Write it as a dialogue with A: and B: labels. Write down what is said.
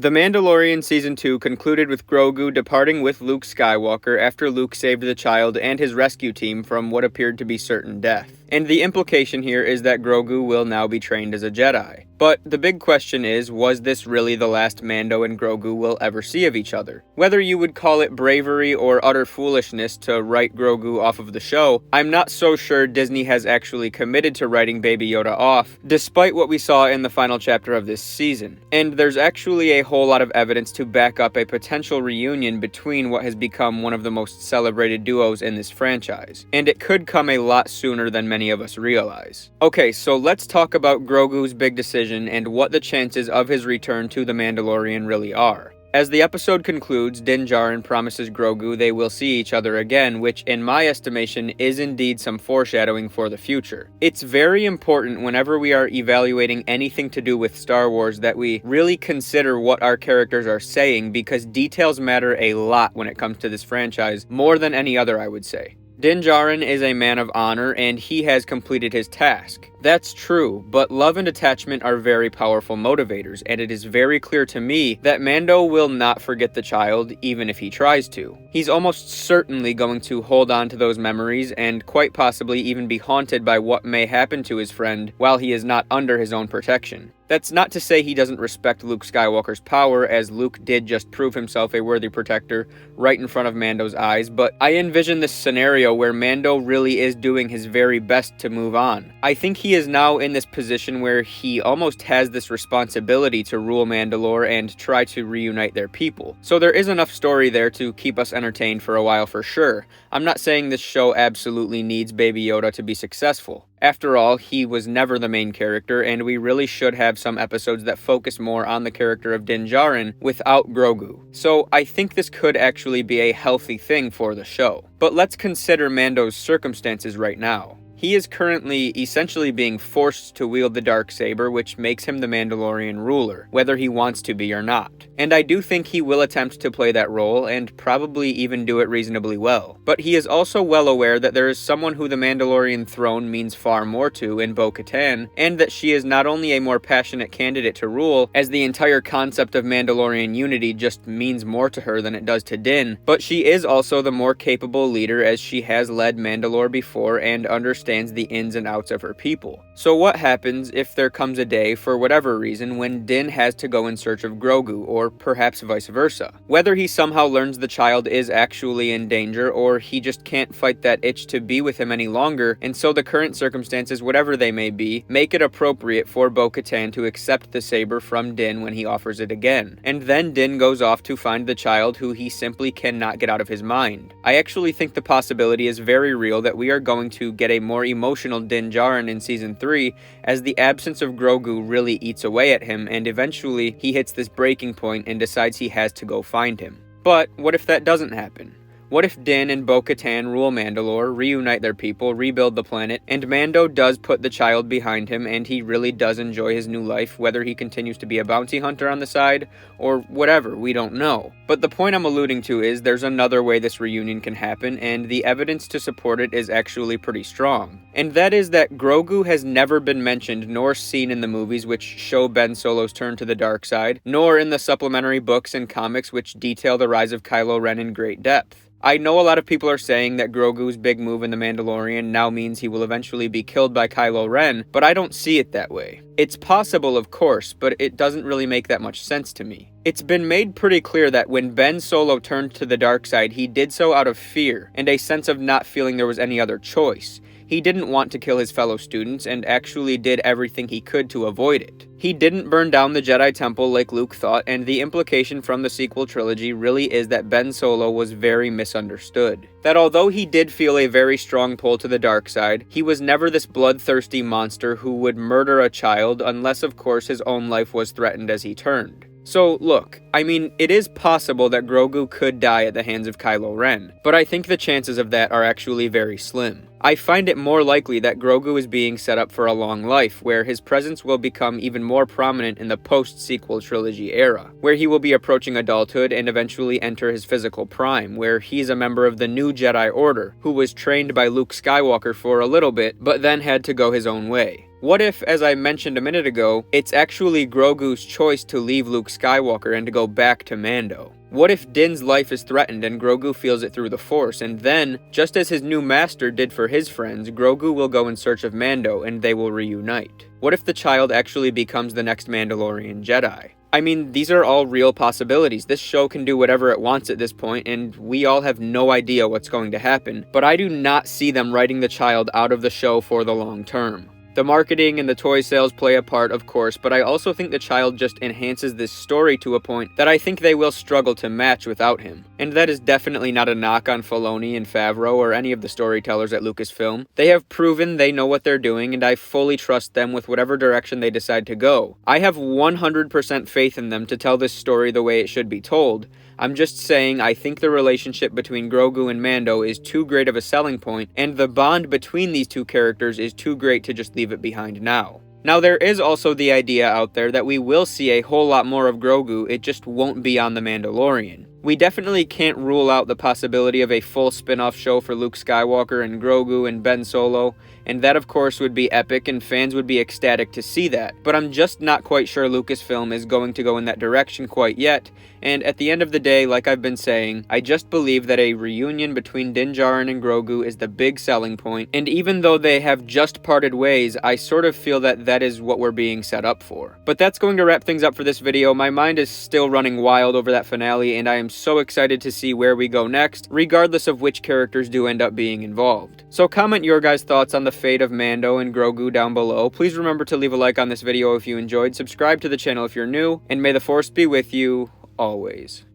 A: The Mandalorian Season 2 concluded with Grogu departing with Luke Skywalker after Luke saved the child and his rescue team from what appeared to be certain death. And the implication here is that Grogu will now be trained as a Jedi. But the big question is, was this really the last Mando and Grogu will ever see of each other? Whether you would call it bravery or utter foolishness to write Grogu off of the show, I'm not so sure Disney has actually committed to writing Baby Yoda off, despite what we saw in the final chapter of this season. And there's actually a whole lot of evidence to back up a potential reunion between what has become one of the most celebrated duos in this franchise. And it could come a lot sooner than many of us realize. Okay, so let's talk about Grogu's big decision and what the chances of his return to the Mandalorian really are. As the episode concludes, Din Djarin promises Grogu they will see each other again, which in my estimation is indeed some foreshadowing for the future. It's very important whenever we are evaluating anything to do with Star Wars that we really consider what our characters are saying, because details matter a lot when it comes to this franchise, more than any other, I would say. Din Djarin is a man of honor, and he has completed his task. That's true, but love and attachment are very powerful motivators, and it is very clear to me that Mando will not forget the child, even if he tries to. He's almost certainly going to hold on to those memories, and quite possibly even be haunted by what may happen to his friend while he is not under his own protection. That's not to say he doesn't respect Luke Skywalker's power, as Luke did just prove himself a worthy protector right in front of Mando's eyes, but I envision this scenario where Mando really is doing his very best to move on. I think he is now in this position where he almost has this responsibility to rule Mandalore and try to reunite their people. So there is enough story there to keep us entertained for a while for sure. I'm not saying this show absolutely needs Baby Yoda to be successful. After all, he was never the main character, and we really should have some episodes that focus more on the character of Din Djarin without Grogu. So I think this could actually be a healthy thing for the show. But let's consider Mando's circumstances right now. He is currently essentially being forced to wield the Darksaber, which makes him the Mandalorian ruler, whether he wants to be or not. And I do think he will attempt to play that role, and probably even do it reasonably well. But he is also well aware that there is someone who the Mandalorian throne means far more to in Bo-Katan, and that she is not only a more passionate candidate to rule, as the entire concept of Mandalorian unity just means more to her than it does to Din, but she is also the more capable leader, as she has led Mandalore before and understands the ins and outs of her people. So what happens if there comes a day, for whatever reason, when Din has to go in search of Grogu, or perhaps vice versa? Whether he somehow learns the child is actually in danger, or he just can't fight that itch to be with him any longer, and so the current circumstances, whatever they may be, make it appropriate for Bo-Katan to accept the saber from Din when he offers it again. And then Din goes off to find the child who he simply cannot get out of his mind. I actually think the possibility is very real that we are going to get a more emotional Din Djarin in Season 3, as the absence of Grogu really eats away at him, and eventually he hits this breaking point and decides he has to go find him. But what if that doesn't happen? What if Din and Bo-Katan rule Mandalore, reunite their people, rebuild the planet, and Mando does put the child behind him and he really does enjoy his new life, whether he continues to be a bounty hunter on the side, or whatever, we don't know. But the point I'm alluding to is there's another way this reunion can happen, and the evidence to support it is actually pretty strong. And that is that Grogu has never been mentioned nor seen in the movies which show Ben Solo's turn to the dark side, nor in the supplementary books and comics which detail the rise of Kylo Ren in great depth. I know a lot of people are saying that Grogu's big move in The Mandalorian now means he will eventually be killed by Kylo Ren, but I don't see it that way. It's possible, of course, but it doesn't really make that much sense to me. It's been made pretty clear that when Ben Solo turned to the dark side, he did so out of fear and a sense of not feeling there was any other choice. He didn't want to kill his fellow students and actually did everything he could to avoid it. He didn't burn down the Jedi Temple like Luke thought, and the implication from the sequel trilogy really is that Ben Solo was very misunderstood. That although he did feel a very strong pull to the dark side, he was never this bloodthirsty monster who would murder a child unless of course his own life was threatened as he turned. So look, I mean, it is possible that Grogu could die at the hands of Kylo Ren, but I think the chances of that are actually very slim. I find it more likely that Grogu is being set up for a long life, where his presence will become even more prominent in the post-sequel trilogy era, where he will be approaching adulthood and eventually enter his physical prime, where he's a member of the new Jedi Order, who was trained by Luke Skywalker for a little bit, but then had to go his own way. What if, as I mentioned a minute ago, it's actually Grogu's choice to leave Luke Skywalker and to go back to Mando? What if Din's life is threatened and Grogu feels it through the Force, and then, just as his new master did for his friends, Grogu will go in search of Mando and they will reunite? What if the child actually becomes the next Mandalorian Jedi? I mean, these are all real possibilities. This show can do whatever it wants at this point, and we all have no idea what's going to happen, but I do not see them writing the child out of the show for the long term. The marketing and the toy sales play a part, of course, but I also think the child just enhances this story to a point that I think they will struggle to match without him. And that is definitely not a knock on Filoni and Favreau or any of the storytellers at Lucasfilm. They have proven they know what they're doing, and I fully trust them with whatever direction they decide to go. I have 100% faith in them to tell this story the way it should be told. I'm just saying I think the relationship between Grogu and Mando is too great of a selling point, and the bond between these two characters is too great to just leave it behind now. Now, there is also the idea out there that we will see a whole lot more of Grogu, it just won't be on The Mandalorian. We definitely can't rule out the possibility of a full spin-off show for Luke Skywalker and Grogu and Ben Solo, and that of course would be epic and fans would be ecstatic to see that, but I'm just not quite sure Lucasfilm is going to go in that direction quite yet, and at the end of the day, like I've been saying, I just believe that a reunion between Din Djarin and Grogu is the big selling point, and even though they have just parted ways, I sort of feel that that is what we're being set up for. But that's going to wrap things up for this video. My mind is still running wild over that finale, and I am so excited to see where we go next, regardless of which characters do end up being involved. So comment your guys' thoughts on the fate of Mando and Grogu down below. Please remember to leave a like on this video if you enjoyed, subscribe to the channel if you're new, and may the Force be with you always.